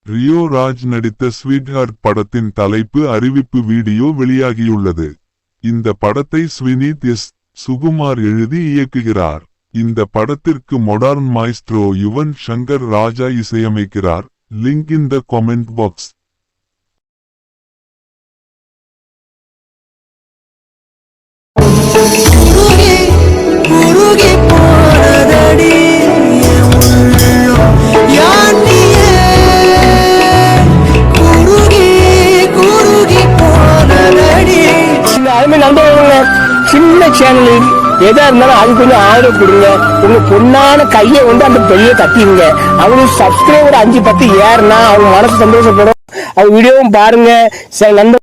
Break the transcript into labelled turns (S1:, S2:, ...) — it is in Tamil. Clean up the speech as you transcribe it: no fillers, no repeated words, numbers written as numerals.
S1: ரியோ ராஜ் நடித்த ஸ்வீட்ஹார்ட் படத்தின் தலைப்பு அறிவிப்பு வீடியோ வெளியாகியுள்ளது. இந்த படத்தை ஸ்வினீத் எஸ். சுகுமார் எழுதி இயக்குகிறார். இந்த படத்திற்கு மொடர்ன் மாய்ஸ்ட்ரோ யுவன் சங்கர் ராஜா இசையமைக்கிறார். Link in the comment box.
S2: சின்ன சேனல் எதா இருந்தாலும் அது கொஞ்சம் ஆதரவு கொடுங்க. உங்க பொண்ணான கையை வந்து அந்த பெரிய தட்டிடுங்க. அவங்களுக்கு சப்ஸ்கிரைபர் 5-10 ஏறுனா அவங்க மனசு சந்தோஷப்படும். அவங்க வீடியோவும் பாருங்க. நண்பர்